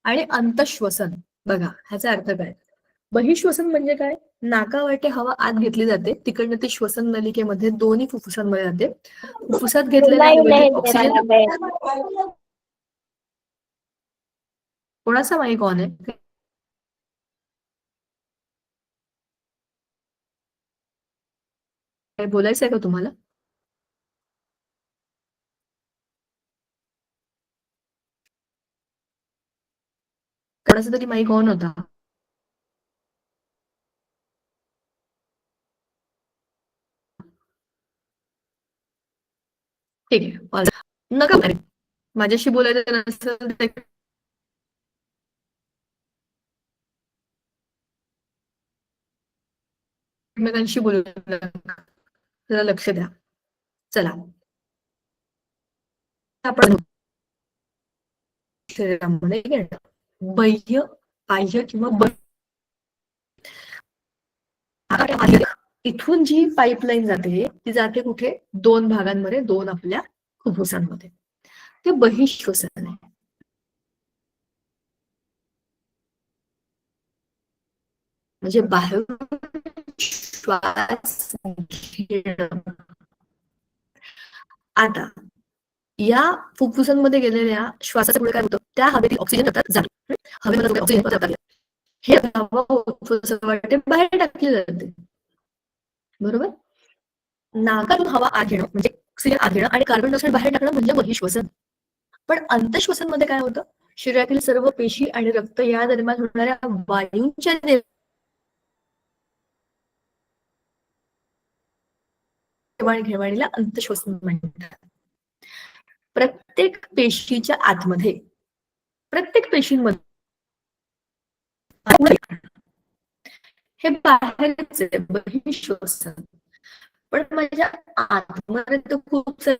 आणि अंतश्वसन. बघा ह्याचा अर्थ काय? बहिश्वसन म्हणजे काय? नाकावाटे हवा आत घेतली जाते, तिकडनं ती श्वसन नलिकेमध्ये दोन्ही फुफ्फुसांमध्ये जाते. फुफ्फुसात घेतलेल्या हवेतील ऑक्सिजन. कोणाचा माईक ऑन आहे? काय बोलायचं आहे का तुम्हाला? कोणाचा तरी माईक ऑन होता. ठीक आहे, नका माझ्याशी बोलायचं नसेल तर एकमेकांशी बोलू नका. जरा लक्ष द्या. चला, आपण शरीरामध्ये घेणं बाह्य, बाह्य किंवा इथून जी पाईपलाईन जाते ती जाते कुठे? दोन भागांमध्ये, दोन आपल्या फुफ्फुसांमध्ये. ते बहिःश्वसन आहे. म्हणजे बाहेर श्वास घेणं. आता या फुफ्फुसांमध्ये गेलेल्या श्वासाच्या पुढे काय होतं? त्या हवेतील ऑक्सिजन रक्तात जातो. हवेमध्ये ऑक्सिजन रक्तात हे हवा फुफ्फुसावाटे बाहेर टाकली जाते. बरोबर? नाकातून हवा आत घेणं म्हणजे ऑक्सिजन आत घेणं आणि कार्बन डायऑक्साईड बाहेर टाकणं म्हणजे बहिःश्वसन. पण अंतःश्वसन मध्ये काय होतं? शरीरातील सर्व पेशी आणि रक्त या दरम्यान होणाऱ्या वायूंच्या देवाणघेवाणीला अंतःश्वसन म्हणतात. प्रत्येक पेशीच्या आतमध्ये, प्रत्येक पेशींमध्ये हे बाहेरच आहे बहिःश्वसन. पण माझ्या आतमध्ये तर खूप सारे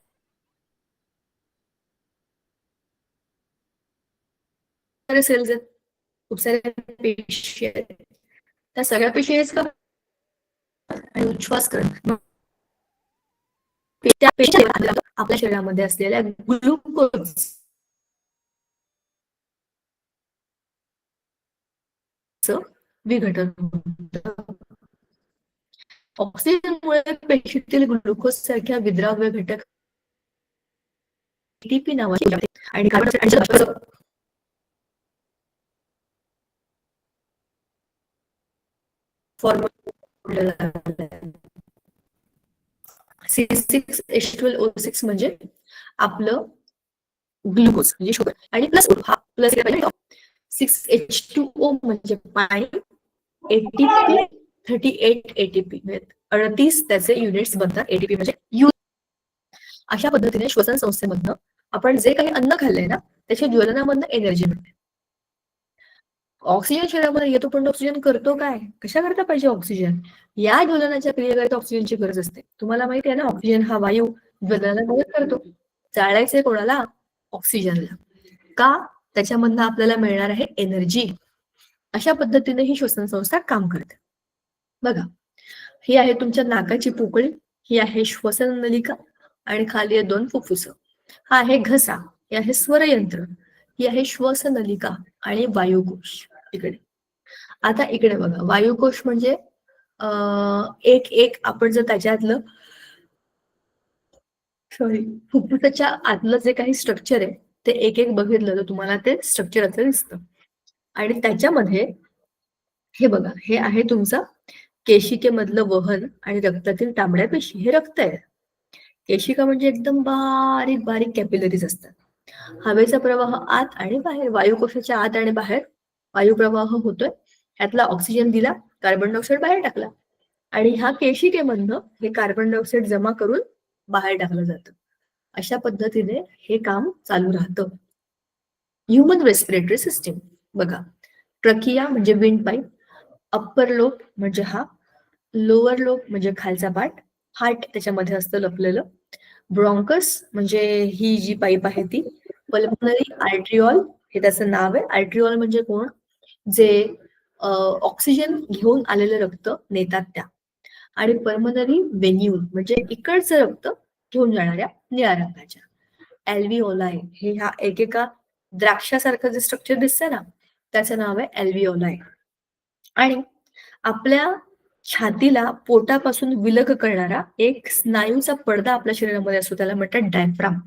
सेल्स आहेत, खूप साऱ्या पेशी आहेत. त्या सगळ्या पेशी आहेच का? आणि उच्छ्वास करणं. त्या पेशी आपल्या शरीरामध्ये असलेल्या ग्लुकोज विघटन होतं. ऑक्सिजनमुळे पेशीतील ग्लुकोज सारख्या विद्राव्य घटक एटीपी नावाचे आणि कार्बन डायऑक्साईड C6H12O6 म्हणजे आपलं ग्लुकोज म्हणजे शुगर आणि प्लस हा प्लस 6H2O म्हणजे पाणी, एटीपी 38 एटीपी 38 त्याचे युनिट्स बनतात. एटीपी म्हणजे अशा पद्धतीने श्वसन संस्थेमधनं आपण जे काही अन्न खाल्लंय ना त्याच्या ज्वलनामधनं एनर्जी मिळते. ऑक्सिजन शरीरामध्ये येतो पण ऑक्सिजन करतो काय? कशा करता पाहिजे ऑक्सिजन? या ज्वलनाच्या क्रियेकरिता ऑक्सिजनची गरज असते. तुम्हाला माहिती आहे ना, ऑक्सिजन हा वायू ज्वलनाला मदत करतो. जाळायचे कोणाला? ऑक्सिजनला. का? त्याच्यामधनं आपल्याला मिळणार आहे एनर्जी. अशा पद्धतीने ही श्वसन संस्था काम करते. बघा, ही आहे तुमच्या नाकाची पोकळी, ही आहे श्वसन नलिका आणि खाली आहे दोन फुफ्फुस. हा आहे घसा, हे आहे स्वरयंत्र, ही आहे श्वासनलिका आणि वायुकोश इकडे. आता इकडे बघा, वायुकोश म्हणजे एक एक आपण जर त्याच्यातलं फुफ्फुसाच्या आतलं जे काही स्ट्रक्चर आहे ते एक एक बघितलं तर तुम्हाला ते स्ट्रक्चर असं दिसतं. आणि त्याच्यामध्ये हे बघा, हे आहे तुमचं केशिकेमधलं वहन आणि रक्तातील तांबड्या पेशी, हे रक्त आहे. केशिका म्हणजे एकदम बारीक बारीक कॅपिलरीज असतात. हवेचा प्रवाह आत आणि बाहेर, वायुकोशाच्या आत आणि बाहेर वायू प्रवाह होतोय. यातला ऑक्सिजन दिला, कार्बन डायऑक्साईड बाहेर टाकला आणि ह्या केशिकेमधनं हे कार्बन डायऑक्साईड जमा करून बाहेर टाकलं जातं. अशा पद्धतीने हे काम चालू राहतं. ह्युमन रेस्पिरेटरी सिस्टीम बघा, ट्रकिया म्हणजे विंड पाईप, अप्पर लोब म्हणजे हा, लोअर लोब म्हणजे खालचा पार्ट, हार्ट त्याच्यामध्ये असतं लपलेलं, ब्रॉन्कस म्हणजे ही जी पाईप आहे ती, पल्मोनरी आर्ट्रिओल हे त्याचं नाव आहे. आर्ट्रिओल म्हणजे कोण? जे ऑक्सिजन घेऊन आलेलं रक्त नेतात त्या. आणि पर्मनरी वेन्यूल म्हणजे इकडचं रक्त घेऊन जाणाऱ्या निळ्या रंगाच्या. एल्व्हिओलाय हे ह्या एकेका द्राक्षासारखं जे स्ट्रक्चर दिसतं ना त्याचं नाव आहे एल्व्हिओलाय. आणि आपल्या छातीला पोटापासून विलग करणारा एक स्नायूचा पडदा आपल्या शरीरामध्ये असतो, त्याला म्हणतात डायफ्राम.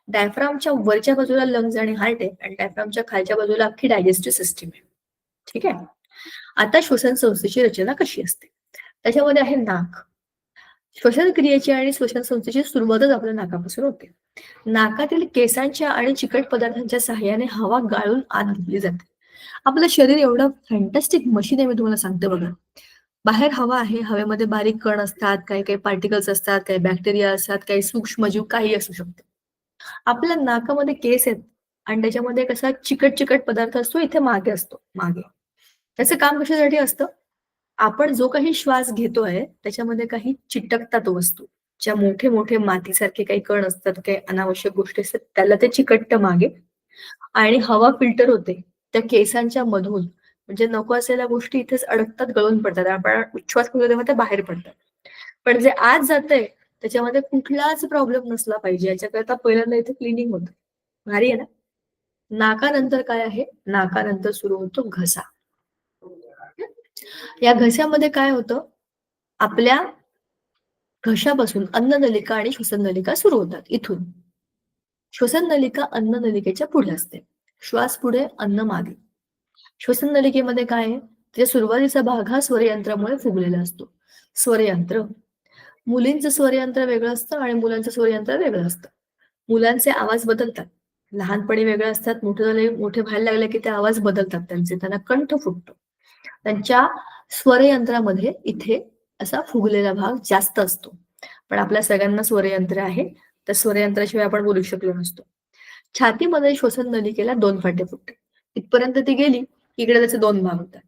डायफ्रामच्या वरच्या बाजूला लंग्स आणि हार्ट आहे आणि डायफ्रामच्या खालच्या बाजूला अख्खी डायजेस्टिव्ह सिस्टीम आहे. ठीक आहे. आता श्वसन संस्थेची रचना कशी असते? त्याच्यामध्ये आहे नाक. श्वसन क्रियेची आणि श्वसन संस्थेची सुरुवातच आपल्या नाकापासून होते. नाकातील केसांच्या आणि चिकट पदार्थांच्या सहाय्याने हवा गाळून आत घेतली जाते. आपलं शरीर एवढं फॅन्टॅस्टिक मशीन आहे, मी तुम्हाला सांगते बघा. बाहेर हवा आहे, हवेमध्ये बारीक कण असतात, काही काही पार्टिकल्स असतात, काही बॅक्टेरिया असतात, काही सूक्ष्मजीव, काही असू शकते. आपल्या नाकामध्ये केस आहेत आणि त्याच्यामध्ये कसा चिकट चिकट पदार्थ असतो, इथे मागे असतो, मागे. त्याचं काम कशासाठी असतं? आपण जो काही श्वास घेतोय त्याच्यामध्ये काही चिटकतात वस्तू, ज्या मोठे मोठे मातीसारखे काही कण असतात, काही अनावश्यक गोष्टी असतात, त्याला ते चिकटतं मागे आणि हवा फिल्टर होते त्या केसांच्या मधून. म्हणजे नको असलेल्या गोष्टी इथेच अडकतात, गळून पडतात. आपण उच्छ्वास करतो तेव्हा ते बाहेर पडतात. पण जे आत जातंय त्याच्यामध्ये कुठलाच प्रॉब्लेम नसला पाहिजे याच्याकरता पहिल्यांदा इथे क्लिनिंग होतं. भारी आहे ना? नाकानंतर काय आहे? नाकानंतर सुरू होतो घसा. या घशामध्ये काय होतं? आपल्या घशापासून अन्ननलिका आणि श्वसननलिका सुरू होतात इथून. श्वसननलिका अन्ननलिकेच्या पुढे असते. श्वास पुढे, अन्न मागे. श्वसननलिकेमध्ये काय आहे? त्याच्या सुरुवातीचा भाग हा स्वरयंत्रामुळे फुगलेला असतो. स्वरयंत्र. मुलींचं स्वरयंत्र वेगळं असतं आणि मुलांचं स्वरयंत्र वेगळं असतं. मुलांचे आवाज बदलतात. लहानपणी वेगळे असतात, मोठे व्हायला लागले की ते आवाज बदलतात त्यांचे. त्यांना कंठ फुटतो. त्यांच्या स्वरयंत्रामध्ये इथे असा फुगलेला भाग जास्त असतो. पण आपल्या सगळ्यांना स्वरयंत्र आहे. तर स्वरयंत्राशिवाय आपण बोलू शकलो नसतो. छातीमध्ये श्वसन नलिकेला 2 फाटे फुटतात. इथपर्यंत ती गेली, इकडे त्याचे 2 भाग होतात.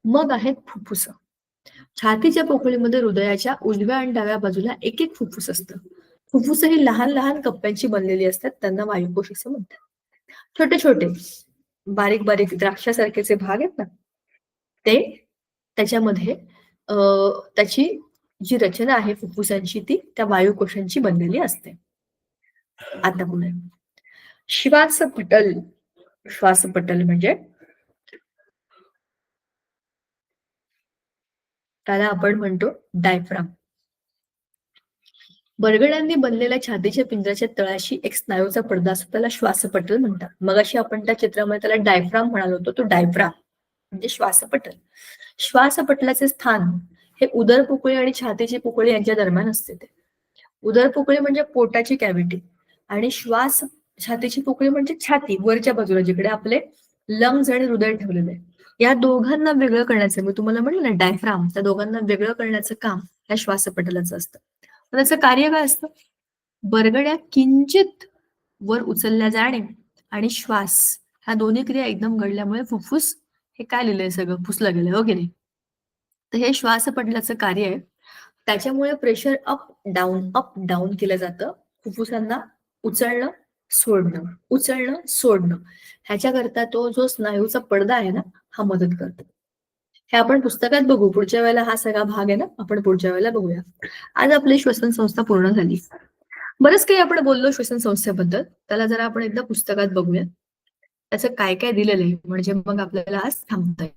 मग आहेत फुफ्फुसं. छातीच्या पोकळीमध्ये हृदयाच्या उजव्या आणि डाव्या बाजूला एक फुफ्फुस असतं. फुफ्फुसं ही लहान लहान कप्प्यांची बनलेली असतात. त्यांना वायुकोश असं म्हणतात. छोटे छोटे, बारीक बारीक द्राक्षासारखेचे भाग आहेत ना, ते त्याच्यामध्ये त्याची जी रचना आहे फुफ्फुसांची ती त्या वायुकोशांची बनलेली असते. आता पुढे श्वासपटल. श्वासपटल म्हणजे त्याला आपण म्हणतो डायफ्राम. बरगड्यांनी बनलेल्या छातीच्या पिंजऱ्याच्या तळाशी एक स्नायूचा पडदा असतो, त्याला श्वासपटल म्हणतात. मगाशी आपण त्या चित्रामध्ये त्याला डायफ्राम म्हणालो होतो, तो डायफ्राम म्हणजे श्वासपटल. श्वासपटलाचे स्थान हे उदर पोकळी आणि छातीची पोकळी यांच्या दरम्यान असते. ते उदर पोकळी म्हणजे पोटाची कॅव्हिटी आणि छातीची पोकळी म्हणजे छाती वरच्या बाजूला, जिकडे आपले लंग्स आणि हृदय ठेवलेले आहे. या दोघांना वेगळं करण्याचं, मी तुम्हाला म्हणलं ना डायफ्राम, त्या दोघांना वेगळं करण्याचं काम या श्वासपटलाचं असतं. त्याचं कार्य काय असतं? बरगड्या किंचित वर उचलल्या जाणे आणि श्वास, ह्या दोन्ही क्रिया एकदम घडल्यामुळे फुफ्फुस हे काय लिहिलंय, सगळं पुसलं गेलंय, हो की नाही? तर हे श्वासपटलाचं कार्य आहे. त्याच्यामुळे प्रेशर अप डाऊन केलं जातं. फुफ्फुसांना उचलणं, सोडणं, उचलणं, सोडणं. ह्याच्याकरता तो जो स्नायूचा पडदा आहे ना, हा मदत करतो. हे आपण पुस्तकात बघू. पुढच्या वेळेला हा सगळा भाग आहे ना, आपण पुढच्या वेळेला बघूया. आज आपली श्वसन संस्था पूर्ण झाली. बरंच काही आपण बोललो श्वसन संस्थेबद्दल. त्याला जरा आपण एकदा पुस्तकात बघूया. त्याचं काय काय दिलेलं आहे, म्हणजे मग आपल्याला आज थांबता येईल.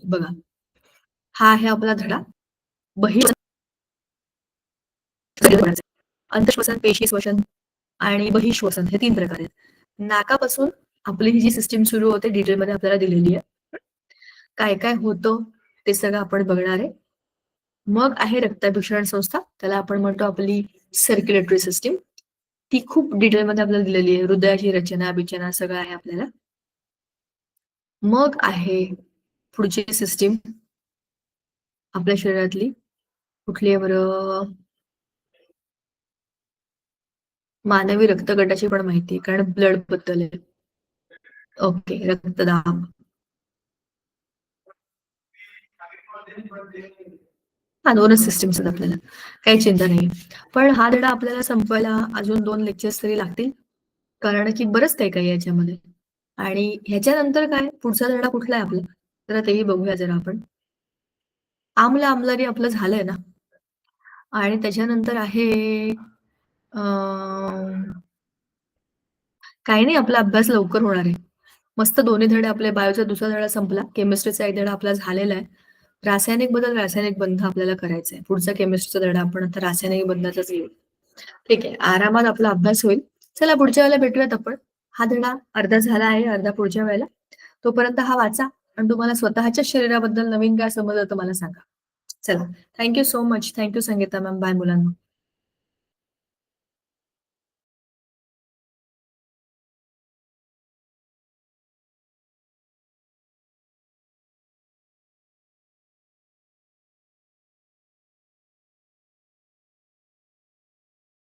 बघा, हा आहे आपला धडा. अंतश्वसन, पेशी श्वसन आणि बहिश्वसन हे 3 प्रकार आहेत. नाकापासून आपली ही जी सिस्टीम सुरू होते डिटेलमध्ये आपल्याला दिलेली आहे. काय काय होतं ते सगळं आपण बघणार आहे. मग आहे रक्ताभिसरण संस्था, त्याला आपण म्हणतो आपली सर्क्युलेटरी सिस्टीम. ती खूप डिटेलमध्ये आपल्याला दिलेली आहे. हृदयाची रचना बिचना सगळं आहे आपल्याला. मग आहे पुढची सिस्टीम आपल्या शरीरातली, कुठली आहे बरं? मानवी रक्तगटाची पण माहिती, कारण ब्लड बद्दल आहे. ओके, रक्तदाब. हा 2च सिस्टीम्स आहेत आपल्याला, काही चिंता नाही. पण हा धडा आपल्याला संपवायला अजून 2 लेक्चर्स तरी लागतील, कारण की बरंच काही काही याच्यामध्ये. आणि ह्याच्यानंतर काय, पुढचा धडा कुठला आहे आपला, जरा तेही बघूया जरा आपण. आम्ल आमलारी आपलं झालंय ना, आणि त्याच्यानंतर आहे काही नाही, आपला अभ्यास लवकर होणार आहे. मस्त दोन्ही धडे आपले, बायोचा दुसरा धडा संपला, केमिस्ट्रीचा एक धडा आपला झालेला आहे. रासायनिक बदल, रासायनिक बंध आपल्याला करायचा आहे. पुढचा केमिस्ट्रीचा धडा आपण आता रासायनिक बंधाचाच घेऊ. ठीक आहे, आरामात आपला अभ्यास होईल. चला पुढच्या वेळेला भेटूयात आपण. हा धडा अर्धा झाला आहे, अर्धा पुढच्या वेळेला. तोपर्यंत हा वाचा आणि तुम्हाला स्वतःच्या शरीराबद्दल नवीन काय समजलं तर मला सांगा. चला, thank you so much. Thank you Sangita ma'am. Bye मुलांना.